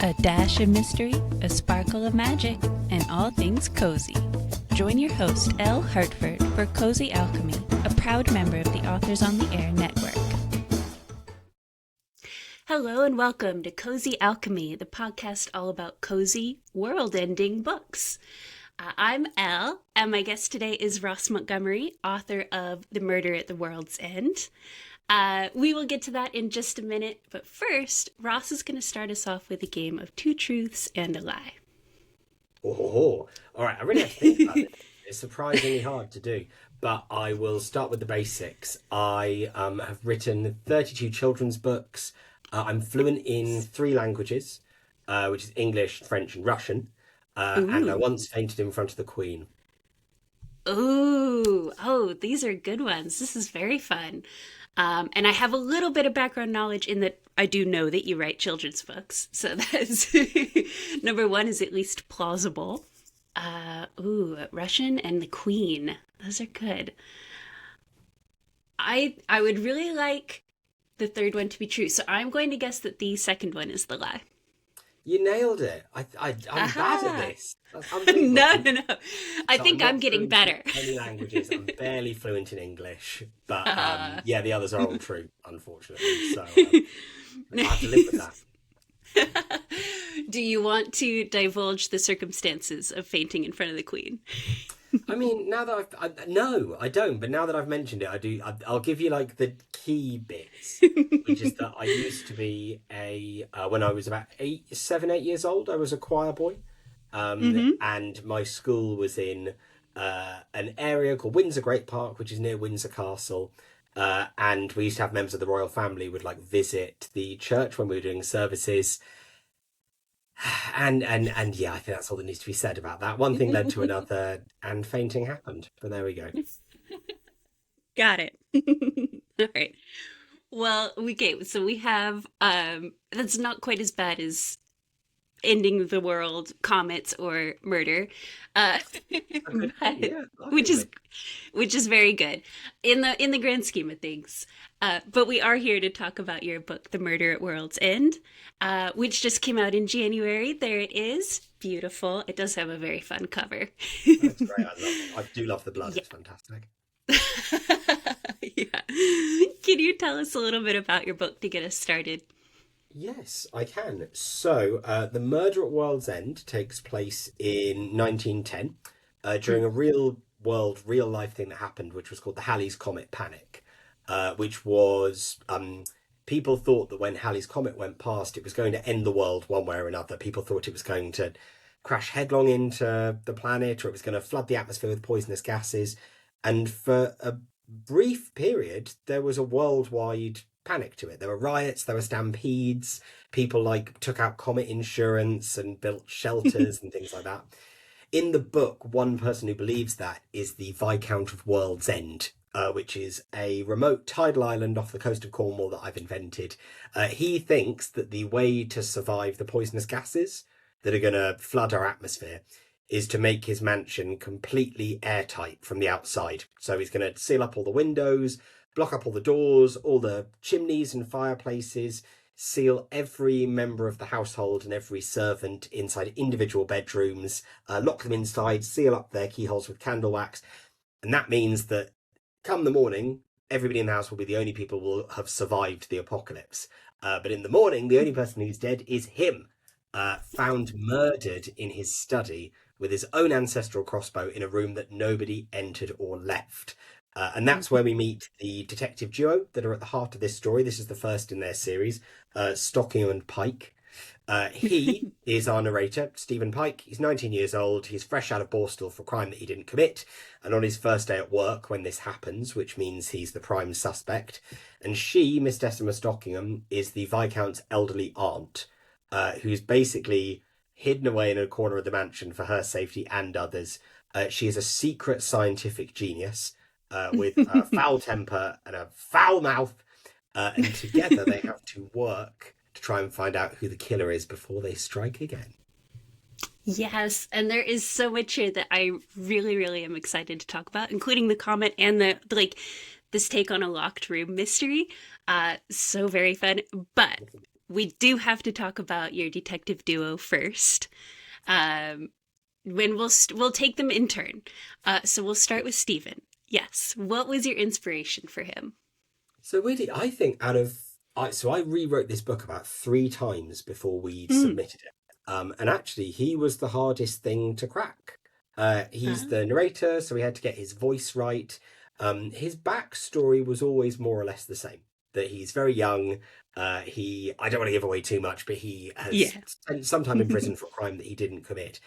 A dash of mystery, a sparkle of magic, and all things cozy. Join your host, Elle Hartford, for Cozy Alchemy, a proud member of the Authors on the Air network. Hello and welcome to Cozy Alchemy, the podcast all about cozy, world-ending books. I'm Elle, and my guest today is Ross Montgomery, author of The Murder at the World's End. We will get to that in just a minute, but first, Ross is going to start us off with a game of two truths and a lie. Oh, all right. I really have to think about it. It's surprisingly hard to do, but I will start with the basics. I have written 32 children's books. I'm fluent in 3 languages, which is English, French, and Russian. And I once fainted in front of the Queen. Oh, these are good ones. This is very fun. And I have a little bit of background knowledge in that I do know that you write children's books. So that's number one is at least plausible. Russian and the Queen. Those are good. I would really like the third one to be true. So I'm going to guess that the second one is the lie. You nailed it. I'm bad at this. That's unbelievable. No. I think I'm getting better. Many languages. I'm barely fluent in English, but yeah, the others are all true, unfortunately. So I have to live with that. Do you want to divulge the circumstances of fainting in front of the Queen? I mean, now that no, I don't. But now that I've mentioned it, I do. I'll give you like the key bits, which is that I used to be when I was about 8 years old, I was a choir boy, and my school was in an area called Windsor Great Park, which is near Windsor Castle, and we used to have members of the royal family would like visit the church when we were doing services. And yeah, I think that's all that needs to be said about that. One thing led to another, and fainting happened. But there we go. Got it. All right. Well, so we have that's not quite as bad as ending the world, comets, or murder, which is very good in the grand scheme of things. But we are here to talk about your book, The Murder at World's End, which just came out in January. There it is, beautiful. It does have a very fun cover. That's great. I do love the blood. Yeah. It's fantastic. Yeah. Can you tell us a little bit about your book to get us started? Yes, I can. So, The Murder at World's End takes place in 1910 during a real life thing that happened, which was called the Halley's Comet Panic, which was people thought that when Halley's Comet went past, it was going to end the world one way or another. People thought it was going to crash headlong into the planet, or it was going to flood the atmosphere with poisonous gases. And for a brief period, there was a worldwide panic to it. There were riots, there were stampedes, people like took out Comet insurance and built shelters and things like that. In the book, one person who believes that is the Viscount of World's End, which is a remote tidal island off the coast of Cornwall that I've invented. He thinks that the way to survive the poisonous gases that are going to flood our atmosphere is to make his mansion completely airtight from the outside. So he's going to seal up all the windows, block up all the doors, all the chimneys and fireplaces, seal every member of the household and every servant inside individual bedrooms, lock them inside, seal up their keyholes with candle wax. And that means that come the morning, everybody in the house will be the only people who will have survived the apocalypse. But in the morning, the only person who's dead is him, found murdered in his study with his own ancestral crossbow in a room that nobody entered or left. And that's where we meet the detective duo that are at the heart of this story. This is the first in their series, Stockingham and Pike. He is our narrator, Stephen Pike. He's 19 years old. He's fresh out of Borstal for a crime that he didn't commit. And on his first day at work when this happens, which means he's the prime suspect. And she, Miss Decima Stockingham, is the Viscount's elderly aunt, who's basically hidden away in a corner of the mansion for her safety and others. She is a secret scientific genius with a foul temper and a foul mouth. And together they have to work to try and find out who the killer is before they strike again. Yes, and there is so much here that I really, really am excited to talk about, including the comet and this take on a locked room mystery. So very fun. But we do have to talk about your detective duo first. Um, when we'll take them in turn. So we'll start with Stephen. Yes. What was your inspiration for him? So really, I think I rewrote this book about 3 times before we Mm. submitted it. And actually, he was the hardest thing to crack. He's Uh, the narrator, so we had to get his voice right. His backstory was always more or less the same. That he's very young. I don't want to give away too much, but he has yeah. spent some time in prison for a crime that he didn't commit.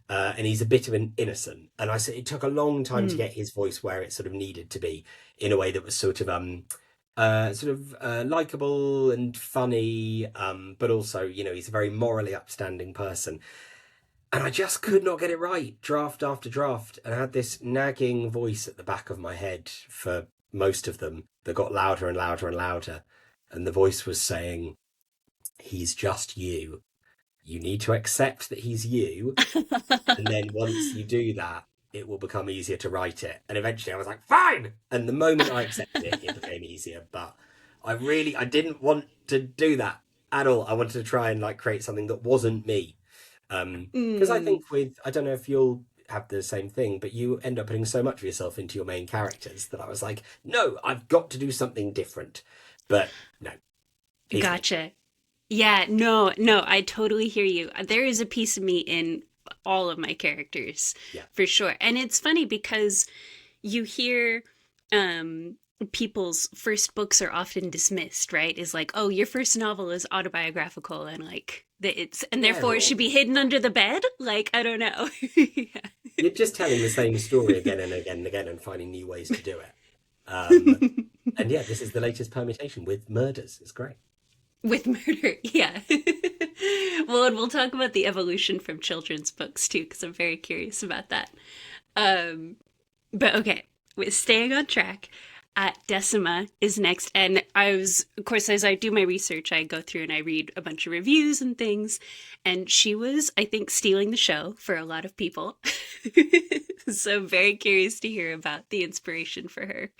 And he's a bit of an innocent. And I said it took a long time to Mm. get his voice where it sort of needed to be in a way that was likable and funny, but also, he's a very morally upstanding person. And I just could not get it right, draft after draft. And I had this nagging voice at the back of my head for most of them that got louder and louder and louder. And the voice was saying, he's just you. You need to accept that he's you. And then once you do that, it will become easier to write it. And eventually I was like, fine. And the moment I accepted it, it became easier. But I didn't want to do that at all. I wanted to try and like create something that wasn't me. Because I Mm. think I don't know if you'll have the same thing, but you end up putting so much of yourself into your main characters that I was like, no, I've got to do something different. But no, he's me. Gotcha. Yeah, no, no, I totally hear you. There is a piece of me in all of my characters, Yeah. for sure. And it's funny because you hear um people's first books are often dismissed, right? Is like, oh, your first novel is autobiographical and like that it's and Yeah, therefore it should or be hidden under the bed? Like, I don't know. Yeah. you're just telling the same story again and again and again and finding new ways to do it. Um, and yeah, this is the latest permutation with murders. It's great. With murder, yeah. Well, and we'll talk about the evolution from children's books too, because I'm very curious about that. Um, but okay, with staying on track, Decima is next, and I was, of course, as I do my research, I go through and I read a bunch of reviews and things, and she was, I think, stealing the show for a lot of people. So I'm very curious to hear about the inspiration for her.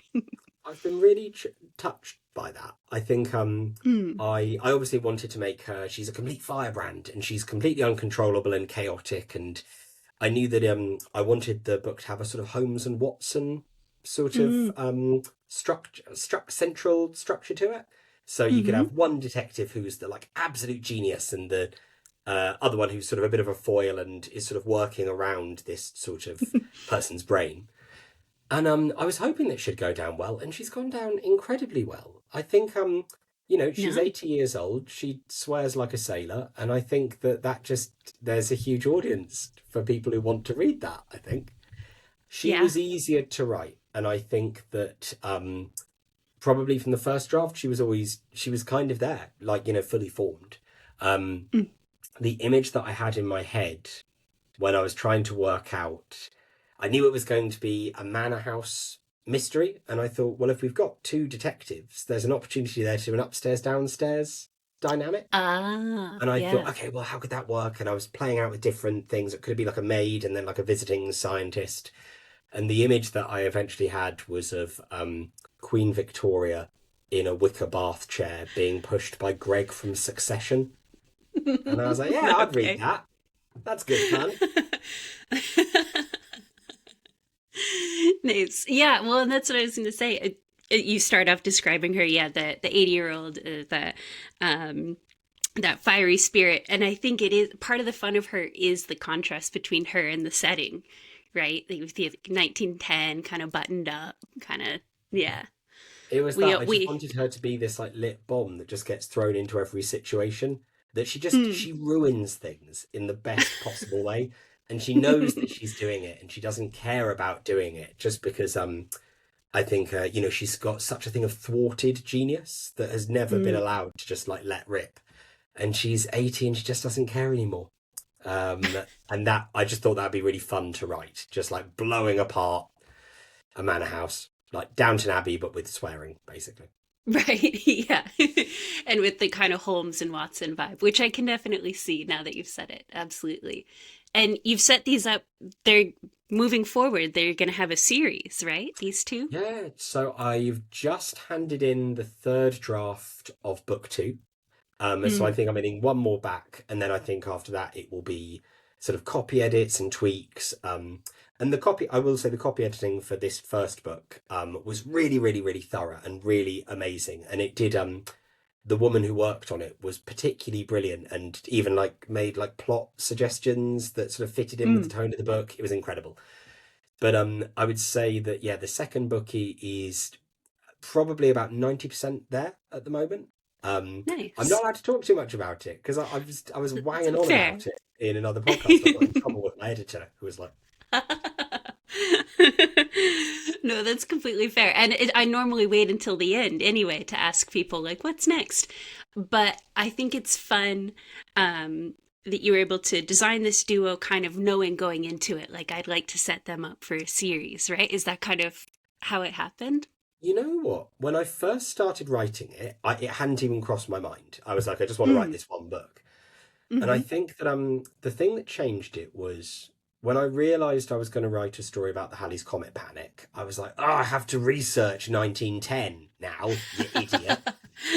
I've been really touched by that. I think Mm. I obviously wanted to make her. She's a complete firebrand, and she's completely uncontrollable and chaotic. And I knew that I wanted the book to have a sort of Holmes and Watson sort of Mm. central structure to it. So you could Mm-hmm. have one detective who's the like absolute genius, and the other one who's sort of a bit of a foil and is sort of working around this sort of person's brain. And I was hoping that she'd go down well, and she's gone down incredibly well. I think she's No. 80 years old. She swears like a sailor, and I think that just there's a huge audience for people who want to read that, I think. She Yeah. was easier to write, and I think that probably from the first draft she was kind of there, like, fully formed. Um Mm. the image that I had in my head when I was trying to work out, I knew it was going to be a manor house mystery, and I thought, well, if we've got two detectives, there's an opportunity there to do an upstairs downstairs dynamic. Ah, And I thought, yeah. okay, well, how could that work? And I was playing out with different things. It could be like a maid and then like a visiting scientist. And the image that I eventually had was of Queen Victoria in a wicker bath chair being pushed by Greg from Succession. And I was like, yeah, I'd read Okay. that. That's good fun. Nice. Yeah, well, and that's what I was going to say. You start off describing her, yeah, the 80-year-old, um, that fiery spirit, and I think it is part of the fun of her is the contrast between her and the setting, right? Like with the 1910 kind of buttoned up, kind of, yeah. It was We that I just we wanted her to be this like lit bomb that just gets thrown into every situation. That mm. she ruins things in the best possible way, and she knows that she's doing it, and she doesn't care about doing it just because I think she's got such a thing of thwarted genius that has never been Mm. allowed to just like let rip, and she's 80 and she just doesn't care anymore. Um, and that I just thought that'd be really fun to write, just like blowing apart a manor house, like Downton Abbey, but with swearing, basically. Right, yeah. And with the kind of Holmes and Watson vibe, which I can definitely see now that you've said it. Absolutely. And you've set these up, they're moving forward, they're going to have a series, right? These two? Yeah, so I've just handed in the third draft of book two. So I Mm. think I'm getting one more back, and then I think after that it will be sort of copy edits and tweaks. And the copy, I will say, the copy editing for this first book was really, really, really thorough and really amazing. And it did. The woman who worked on it was particularly brilliant, and even like made like plot suggestions that sort of fitted in with the Mm. tone of the book. It was incredible. But I would say that yeah, the second book is probably about 90% there at the moment. I'm not Nice. allowed to talk too much about it because I was That's wanging on fair. about it in another podcast. I got in trouble with my editor, who was like, No, that's completely fair. And I normally wait until the end anyway to ask people, like, what's next? But I think it's fun that you were able to design this duo kind of knowing going into it, like, I'd like to set them up for a series, right? Is that kind of how it happened? you know what? When I first started writing it, it hadn't even crossed my mind. I was like, I just want to write Mm. this one book. And I Hmm. think that the thing that changed it was when I realized I was going to write a story about the Halley's Comet panic. I was like, oh, I have to research 1910 now, you idiot.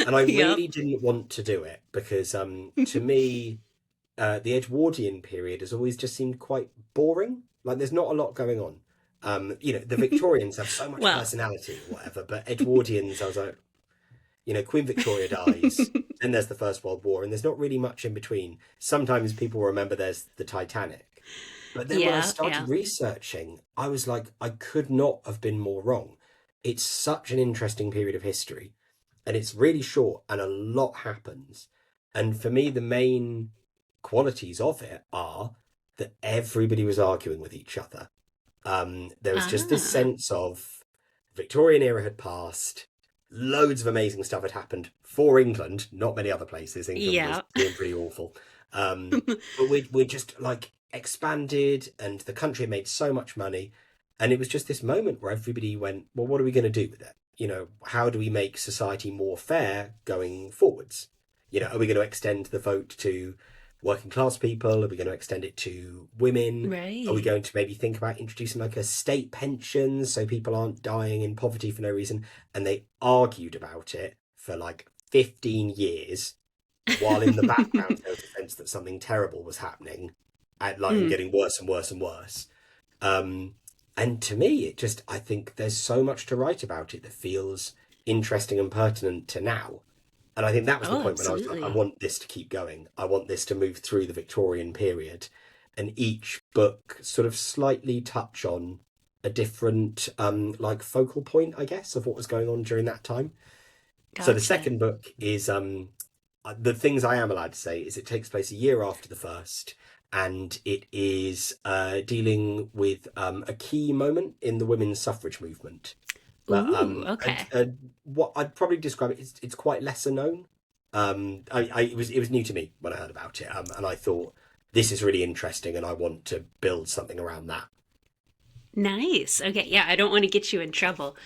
And I Yep. really didn't want to do it because to me, the Edwardian period has always just seemed quite boring. Like there's not a lot going on. The Victorians have so much Well, personality or whatever, but Edwardians, I was like, Queen Victoria dies, then there's the First World War, and there's not really much in between. Sometimes people remember there's the Titanic. But then when I yeah, started yeah. researching, I was like, I could not have been more wrong. It's such an interesting period of history, and it's really short, and a lot happens. And for me, the main qualities of it are that everybody was arguing with each other. There was just this Ah, sense of Victorian era had passed, loads of amazing stuff had happened for England, not many other places. England was yeah. doing pretty awful. But we just like expanded and the country made so much money. And it was just this moment where everybody went, well, what are we going to do with it? How do we make society more fair going forwards? Are we going to extend the vote to working class people? Are we going to extend it to women? Are we Right. going to maybe think about introducing like a state pension so people aren't dying in poverty for no reason? And they argued about it for like 15 years, while in the background there was a sense that something terrible was happening and Mm. getting worse and worse and worse. Um, and to me, I think there's so much to write about it that feels interesting and pertinent to now. And I think that was the Oh, point when I was like, I absolutely. want this to keep going. I want this to move through the Victorian period. And each book sort of slightly touch on a different like focal point, I guess, of what was going on during that time. So the Gotcha. second book is the things I am allowed to say is it takes place a year after the first, and it is dealing with a key moment in the women's suffrage movement. But Ooh, okay. what I'd probably describe it's quite lesser known. It was new to me when I heard about it, and I thought this is really interesting, and I want to build something around that. Nice. Okay, yeah, I don't want to get you in trouble.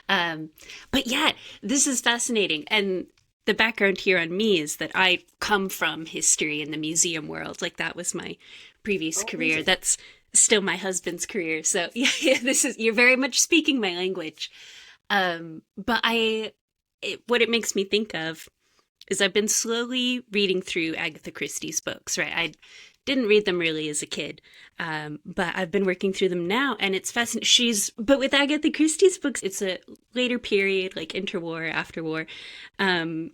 Um, but yeah, this is fascinating. And the background here on me is that I come from history in the museum world. Like that was my previous Oh, career. amazing! That's still my husband's career. So yeah, yeah, this is you're very much speaking my language. But what it makes me think of is I've been slowly reading through Agatha Christie's books, right? I didn't read them really as a kid, but I've been working through them now, and it's fascinating. But with Agatha Christie's books, it's a later period, like interwar, after war, um,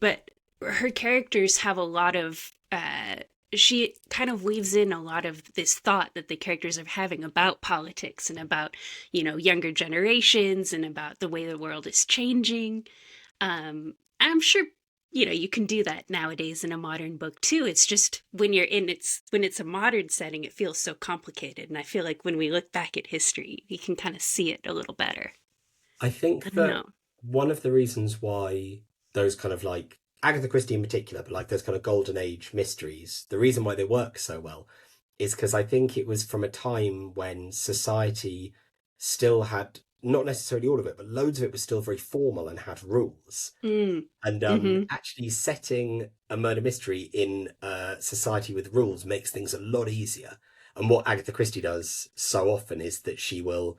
but her characters have a lot of. She kind of weaves in a lot of this thought that the characters are having about politics and about, younger generations and about the way the world is changing. I'm sure you can do that nowadays in a modern book too. It's just when it's a modern setting, it feels so complicated, and I feel like when we look back at history, you can kind of see it a little better. I I think don't that know. one of the reasons why those kind of like Agatha Christie in particular, but like those kind of golden age mysteries, the reason why they work so well is because I think it was from a time when society still had not necessarily all of it, but loads of it was still very formal and had rules. Mm. And Mm-hmm. actually setting a murder mystery in a society with rules makes things a lot easier. And what Agatha Christie does so often is that she will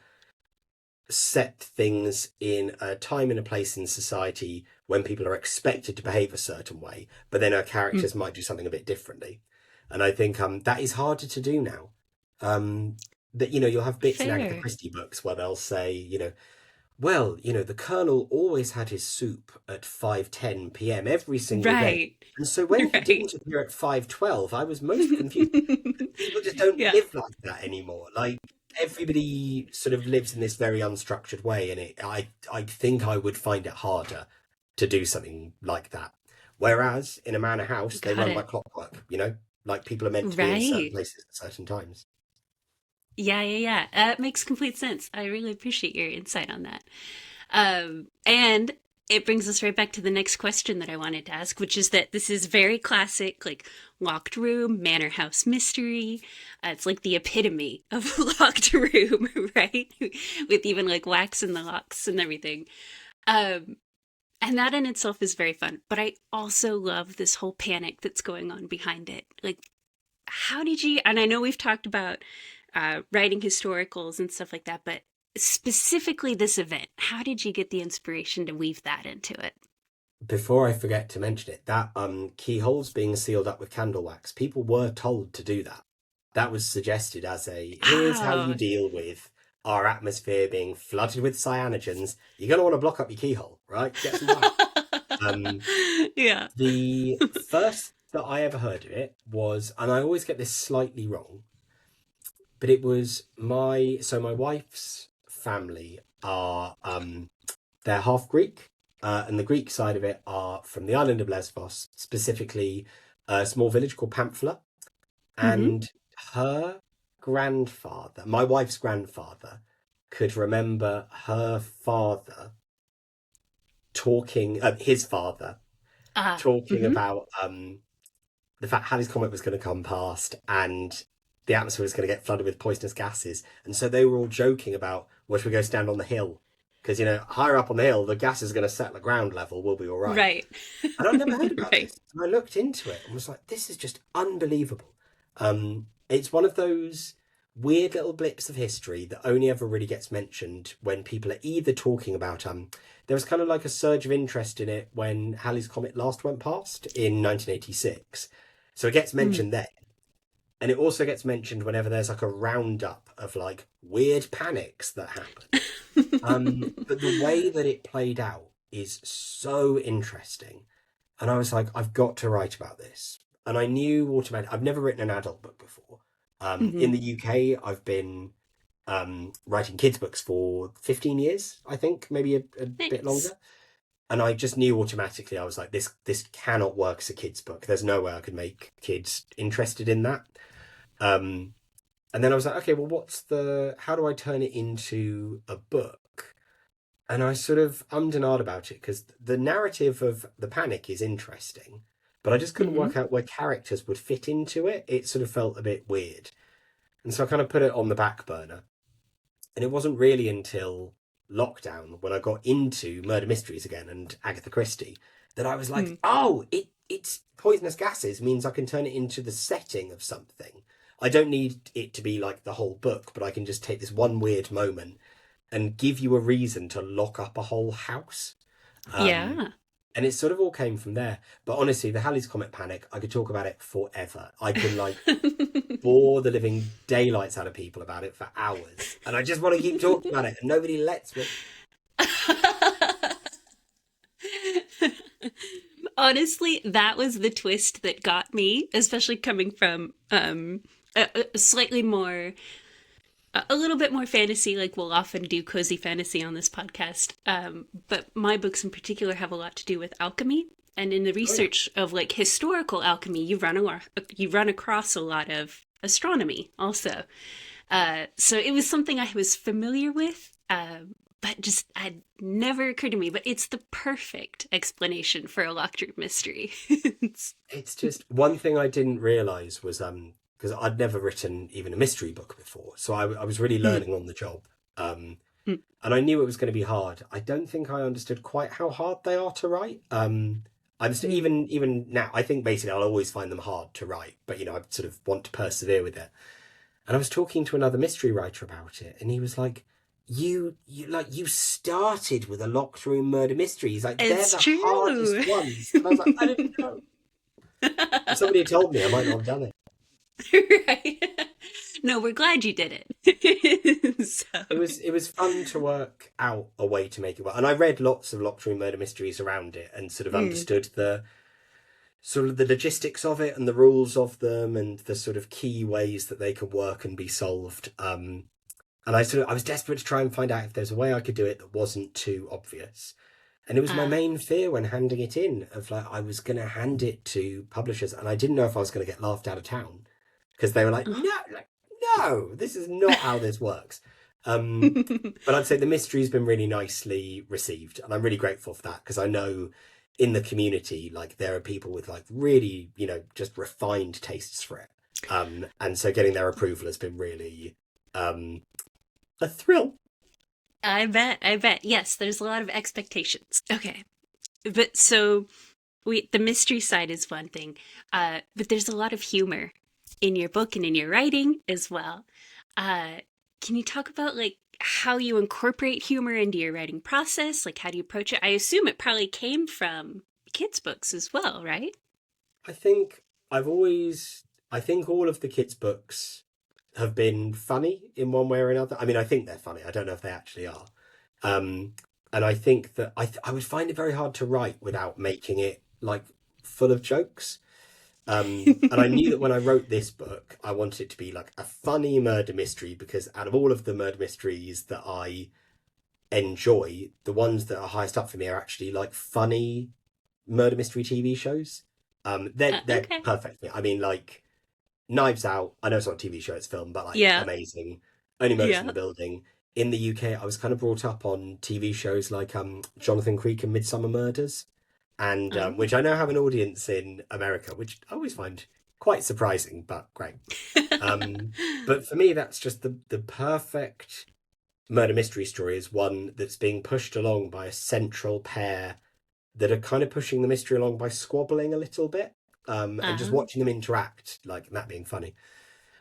set things in a time and a place in society when people are expected to behave a certain way, but then our Mm. characters might do something a bit differently. And I think that is harder to do now. That, you'll have bits in Agatha Fair. Christie books where they'll say, well, the Colonel always had his soup at 5:10 p.m. every single day. Right. And so when he Right. didn't appear at 5:12, I was most confused. People just don't Yeah. live like that anymore. Like, everybody sort of lives in this very unstructured way, and I think I would find it harder to do something like that. Whereas in a manor house, they Got run by it. clockwork, like people are meant to be in certain Right. places at certain times. Yeah, yeah, yeah. It makes complete sense. I really appreciate your insight on that. And it brings us right back to the next question that I wanted to ask, which is that this is very classic, like locked room, manor house mystery. It's like the epitome of locked room, right? With even like wax in the locks and everything. Um, and that in itself is very fun. But I also love this whole panic that's going on behind it. Like, how did you, and I know we've talked about writing historicals and stuff like that, but specifically this event, how did you get the inspiration to weave that into it? Before I forget to mention it, that keyholes being sealed up with candle wax, people were told to do that. That was suggested as a here's how you Oh, deal with our atmosphere being flooded with cyanogens. You're going to want to block up your keyhole, right? Get some wax. Um, yeah. the first that I ever heard of it was, and I always get this slightly wrong, but it was my wife's family are they're half Greek, and the Greek side of it are from the island of Lesbos, specifically a small village called Pamphila. Hmm. And her grandfather, my wife's grandfather, could remember her father his father talking Hmm. about the fact Halley's Comet was going to come past and the atmosphere was going to get flooded with poisonous gases. And so they were all joking about, well, should we go stand on the hill? Because, higher up on the hill, the gas is going to settle at ground level. We'll be all right. Right. And I'd never heard about Right. this. And I looked into it and was like, this is just unbelievable. It's one of those weird little blips of history that only ever really gets mentioned when people are either talking about there was kind of like a surge of interest in it when Halley's Comet last went past in 1986. So it gets Mm. mentioned then. And it also gets mentioned whenever there's like a roundup of like weird panics that happen. But the way that it played out is so interesting. And I was like, I've got to write about this. And I knew automatically, I've never written an adult book before. In Hmm. the UK, I've been writing kids' books for 15 years, I think, maybe a bit Nice. longer. And I just knew automatically, I was like, this cannot work as a kids' book. There's no way I could make kids interested in that. Um, and then I was like, okay, well, how do I turn it into a book? And I sort of ummed and ahed about it because the narrative of the panic is interesting, but I just couldn't Hmm. work out where characters would fit into it. It sort of felt a bit weird. And so I kind of put it on the back burner. And it wasn't really until lockdown when I got into murder mysteries again and Agatha Christie that I was like, Mm. oh, it's poisonous gases means I can turn it into the setting of something. I don't need it to be like the whole book, but I can just take this one weird moment and give you a reason to lock up a whole house. Um, Yeah. and it sort of all came from there. But honestly, the Halley's Comet panic, I could talk about it forever. I can like bore the living daylights out of people about it for hours. And I just want to keep talking about it, and nobody lets me. Honestly, that was the twist that got me, especially coming from a slightly more, a little bit more fantasy. Like we'll often do cozy fantasy on this podcast, but my books in particular have a lot to do with alchemy. And in the Oh yeah. research of like historical alchemy, you run across a lot of astronomy also. So it was something I was familiar with, but just had never occurred to me. But it's the perfect explanation for a locked room mystery. It's just one thing I didn't realize was because I'd never written even a mystery book before, so I was really Mm, learning on the job. Um, mm, and I knew it was going to be hard. I don't think I understood quite how hard they are to write. I'm still, mm. even now, I think basically I'll always find them hard to write, but I sort of want to persevere with it. And I was talking to another mystery writer about it, and he was like, you started with a locked room murder mysteries. Like they're It's the true. hardest ones. And I was like, I didn't know. If somebody had told me, I might not have done it. Right. No, we're glad you did it. So, It was fun to work out a way to make it work. And I read lots of locked room murder mysteries around it and sort of mm, understood the sort of the logistics of it and the rules of them and the sort of key ways that they can work and be solved. And I was desperate to try and find out if there's a way I could do it that wasn't too obvious. And it was my uh, main fear when handing it in of like I was gonna hand it to publishers and I didn't know if I was gonna get laughed out of town because they were like, no, this is not how this works. But I'd say the mystery's been really nicely received, and I'm really grateful for that because I know in the community, like there are people with like really, just refined tastes for it. And so getting their approval has been really um, a thrill. I bet. I bet. Yes, there's a lot of expectations. Okay. But so the mystery side is one thing, but there's a lot of humor in your book and in your writing as well. Uh, can you talk about like how you incorporate humor into your writing process? Like how do you approach it? I assume it probably came from kids' books as well, right? I think I think all of the kids' books have been funny in one way or another. I mean, I think they're funny. I don't know if they actually are. Um, and I think that I would find it very hard to write without making it like full of jokes. And I knew that when I wrote this book, I wanted it to be like a funny murder mystery because out of all of the murder mysteries that I enjoy, the ones that are highest up for me are actually like funny murder mystery TV shows. They're Okay. perfect for me. I mean, like Knives Out. I know it's not a TV show; it's film, but like Yeah. amazing. Only Murders in Yeah. the Building. In the UK, I was kind of brought up on TV shows like Jonathan Creek and Midsummer Murders, and Oh. which I now have an audience in America, which I always find quite surprising, but great. But for me, that's just the perfect murder mystery story is one that's being pushed along by a central pair that are kind of pushing the mystery along by squabbling a little bit, and just Oh. watching them interact, like that being funny.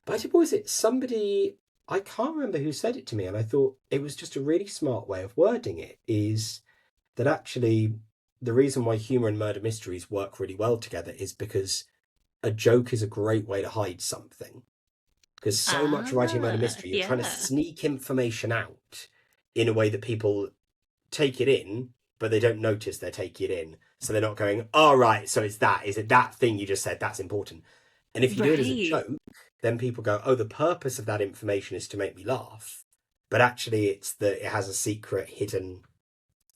But I think, what was it? Somebody, I can't remember who said it to me, and I thought it was just a really smart way of wording it is that actually the reason why humor and murder mysteries work really well together is because a joke is a great way to hide something. Because so much writing murder Ah, mystery, you're trying to yeah. sneak information out in a way that people take it in, but they don't notice they're taking it in. So they're not going, "Oh, right, so it's that. Is it that thing you just said? That's important." And if you do it as a Right. joke, then people go, "Oh, the purpose of that information is to make me laugh." But actually, it's that it has a secret hidden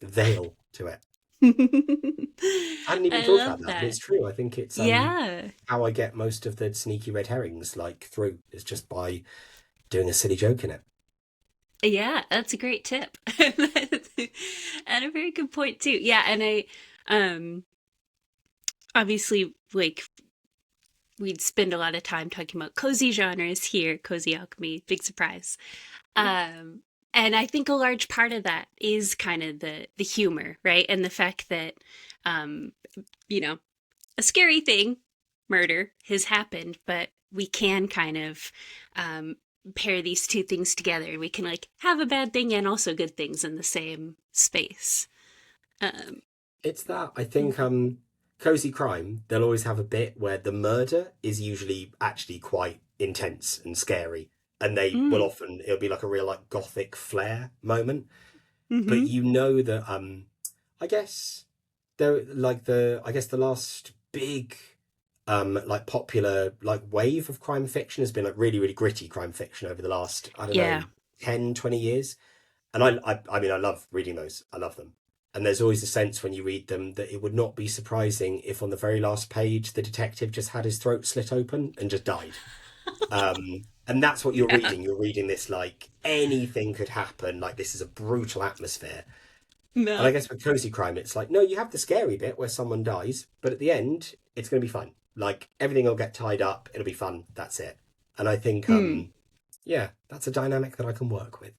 veil to it. I hadn't even I thought about love that, but that. it's true. I think it's Yeah. how I get most of the sneaky red herrings like through is just by doing a silly joke in it. Yeah, that's a great tip. And a very good point too. Yeah, and I um obviously like we'd spend a lot of time talking about cozy genres here, cozy alchemy, big surprise. Um and I think a large part of that is kind of the humor, right? And the fact that um you know, a scary thing, murder, has happened, but we can kind of um, pair these two things together. We can like have a bad thing and also good things in the same space. Um, It's that I think cozy crime, they'll always have a bit where the murder is usually actually quite intense and scary. And they will mm, often it'll be like a real like gothic flair moment. But mm-hmm. you know that I guess there like the I guess the last big like popular like wave of crime fiction has been like really, really gritty crime fiction over the last, I don't Yeah. know, 10, 20 years. And I mean, I love reading those. I love them. And there's always a sense when you read them that it would not be surprising if on the very last page the detective just had his throat slit open and just died. And that's what you're Yeah. reading. You're reading this like anything could happen. Like this is a brutal atmosphere. And I No. guess with cozy crime, it's like no, you have the scary bit where someone dies, but at the end, it's going to be fun. Like everything will get tied up. It'll be fun. That's it. And I think, Hmm. yeah, that's a dynamic that I can work with.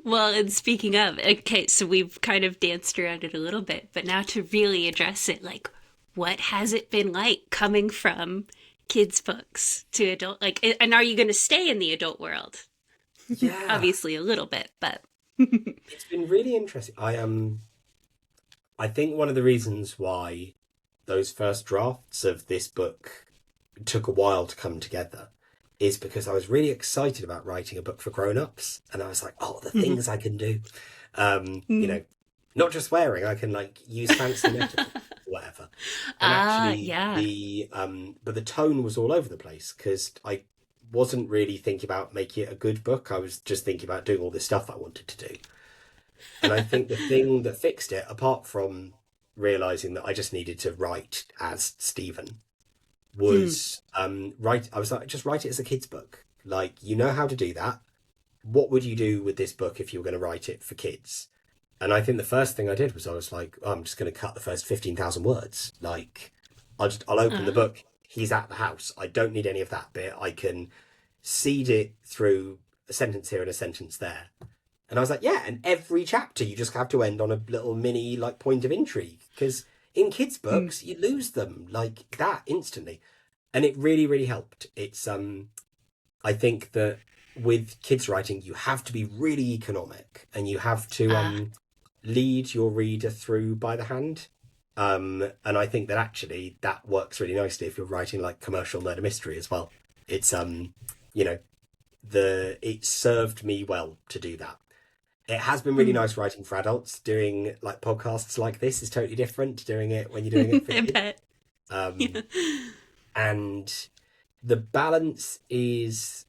Well, and speaking of, okay, so we've kind of danced around it a little bit, but now to really address it, like, what has it been like coming from kids' books to adult? Like, and are you going to stay in the adult world? Yeah, Obviously, a little bit, but it's been really interesting. I think one of the reasons why those first drafts of this book took a while to come together is because I was really excited about writing a book for grown-ups, and I was like, oh, the Mhm. things I can do. You Mm. know, not just swearing, I can like use fancy metaphors, whatever. And actually Yeah. but the tone was all over the place because I wasn't really thinking about making it a good book. I was just thinking about doing all this stuff I wanted to do. And I think the thing that fixed it, apart from realizing that I just needed to write as Stephen, Mm. was write. I was like, just write it as a kid's book. Like, you know how to do that. What would you do with this book if you were going to write it for kids? And I think the first thing I did was I was like, oh, I'm just going to cut the first 15,000 words. Like, I'll open the Uh, book. He's at the house. I don't need any of that bit. I can seed it through a sentence here and a sentence there. And I was like, yeah, and every chapter you just have to end on a little mini like point of intrigue because in kids' mm. books you lose them like that instantly, and it really really helped. It's I think that with kids writing you have to be really economic and you have to Uh, lead your reader through by the hand. And I think that actually that works really nicely if you're writing like commercial murder mystery as well. It's you know, it served me well to do that. It has been really mm. nice writing for adults. Doing like podcasts like this is totally different to doing it when you're doing it for I kids. bet. Um, Yeah. and the balance is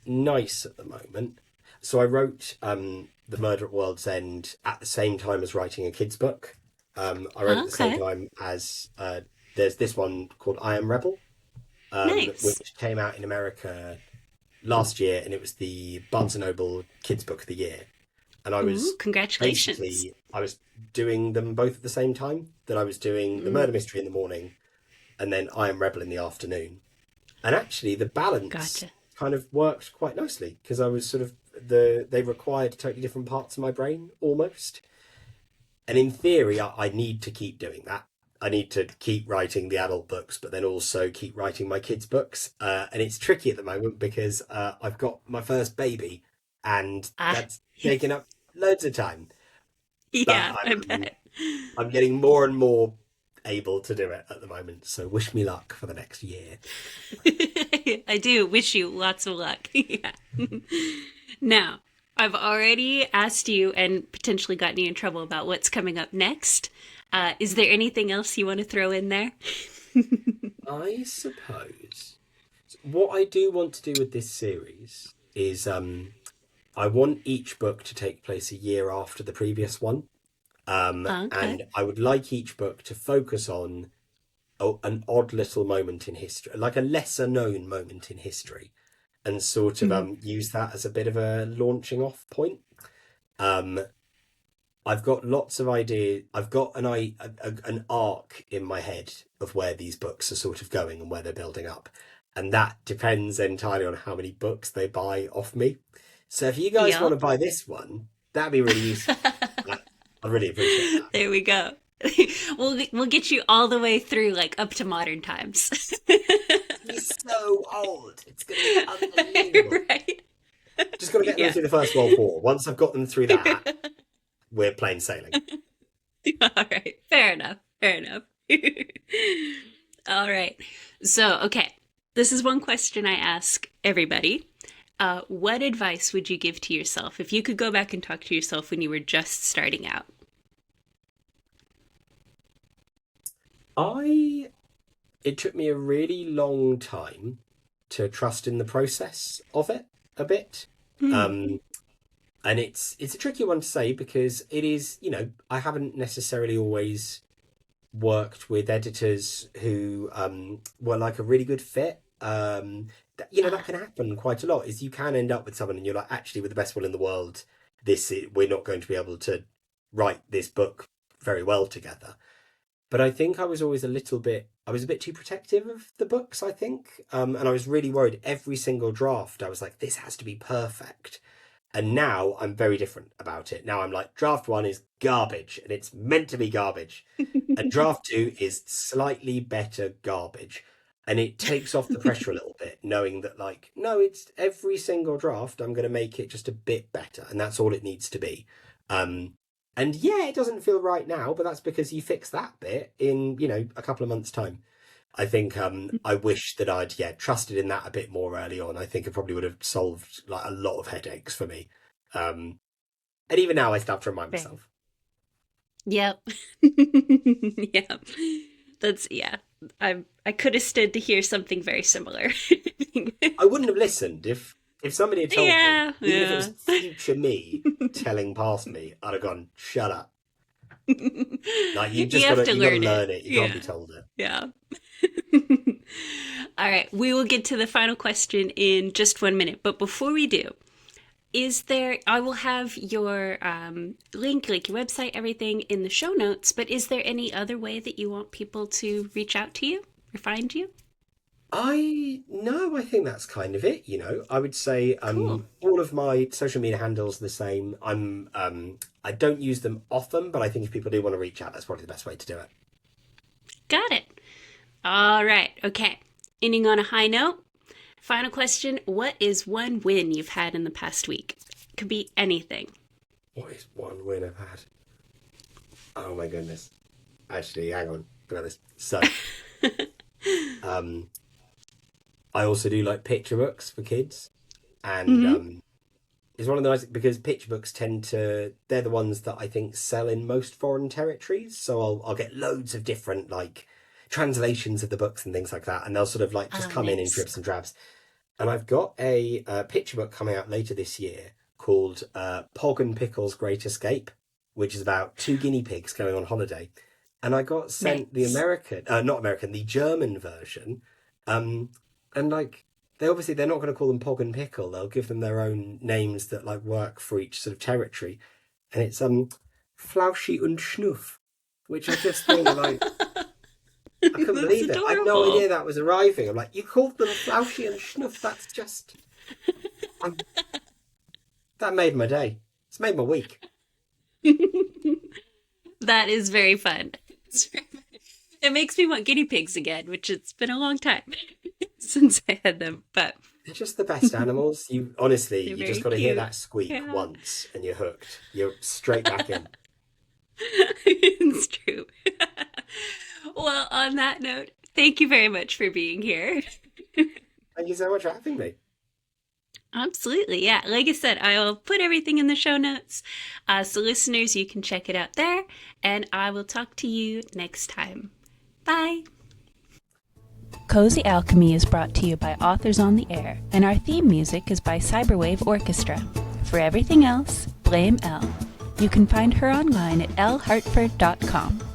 nice at the moment. So I wrote The Murder at World's End at the same time as writing a kids' book. I wrote at the same Okay. time as there's this one called I Am Rebel, Nice. which came out in America last year, and it was the Barnes and Noble Kids Book of the Year. And I Ooh, was congratulations. I was doing them both at the same time. That I was doing the Mm, murder mystery in the morning, and then I Am Rebel in the afternoon. And actually, the balance gotcha. kind of worked quite nicely because I was sort of they required totally different parts of my brain almost. And in theory, I need to keep doing that. I need to keep writing the adult books, but then also keep writing my kids' books. And it's tricky at the moment because I've got my first baby, and Ah, that's taking up loads of time. But yeah, I bet. I'm getting more and more able to do it at the moment. So wish me luck for the next year. I do wish you lots of luck. Yeah. Now, I've already asked you and potentially gotten you in trouble about what's coming up next. Is there anything else you want to throw in there? I suppose what I do want to do with this series is I want each book to take place a year after the previous one. Okay. And I would like each book to focus on an odd little moment in history, like a lesser known moment in history, and sort of Mhm. use that as a bit of a launching off point. Um, I've got lots of ideas. I've got an arc in my head of where these books are sort of going and where they're building up, and that depends entirely on how many books they buy off me. So if you guys want to Yep. buy this one, that'd be really useful. I'd really appreciate that. There we go. We'll get you all the way through like up to modern times. He's so old. It's going to be unbelievable. Right? Just got to get them Yeah. through the First World War. Once I've got them through that, we're plain sailing. All right. Fair enough. Fair enough. All right. So, okay. This is one question I ask everybody. What advice would you give to yourself if you could go back and talk to yourself when you were just starting out? I It took me a really long time to trust in the process of it a bit. Hmm. Um, and it's a tricky one to say because it is, I haven't necessarily always worked with editors who were like a really good fit. That Uh, can happen quite a lot. Is you can end up with someone and you're like, actually, with the best will in the world, we're not going to be able to write this book very well together. But I think I was a bit too protective of the books, I think. And I was really worried every single draft. I was like, this has to be perfect. And now I'm very different about it. Now I'm like, draft one is garbage and it's meant to be garbage. And draft two is slightly better garbage. And it takes off the pressure a little bit, knowing that, like, no, it's every single draft, I'm going to make it just a bit better. And that's all it needs to be. And yeah, it doesn't feel right now, but that's because you fix that bit in, a couple of months' time. I think I wish that I'd trusted in that a bit more early on. I think it probably would have solved like a lot of headaches for me. And even now, I still have to remind myself. Yep. Yep. I could have stood to hear something very similar. I wouldn't have listened if somebody had told me, even if it was future me telling past me, I'd have gone, shut up. Like, you got to learn it. You can't be told it. Yeah. All right. We will get to the final question in just 1 minute. But before we do, I will have your link, like your website, everything in the show notes. But is there any other way that you want people to reach out to you or find you? No, I think that's kind of it. I would say Cool. all of my social media handles are the same. I don't use them often, but I think if people do want to reach out, that's probably the best way to do it. Got it. All right. Okay. Ending on a high note. Final question. What is one win you've had in the past week? Could be anything. What is one win I've had? Oh my goodness. Actually, hang on. Look at this. So, I also do like picture books for kids. And it's one of the nice, because picture books they're the ones that I think sell in most foreign territories. So I'll get loads of different like translations of the books and things like that. And they'll sort of like just come in drips and drabs. And I've got a picture book coming out later this year called Pog and Pickle's Great Escape, which is about two guinea pigs going on holiday. And I got sent the the German version. And like, they're not going to call them Pog and Pickle. They'll give them their own names that like work for each sort of territory. And it's Flauschi und Schnuff, which I just think like, I couldn't believe it. I had no idea that was arriving. I'm like, you called them Flauschi and Schnuff. That's just... that made my day. It's made my week. That is very fun. It makes me want guinea pigs again, which it's been a long time since I had them. But they're just the best animals. You just got to hear that squeak once and you're hooked. You're straight back in. It's true. Well, on that note, thank you very much for being here. Thank you so much for having me. Absolutely, yeah. Like I said, I'll put everything in the show notes. So listeners, you can check it out there. And I will talk to you next time. Bye. Cozy Alchemy is brought to you by Authors on the Air, and our theme music is by Cyberwave Orchestra. For everything else, blame Elle. You can find her online at ellehartford.com.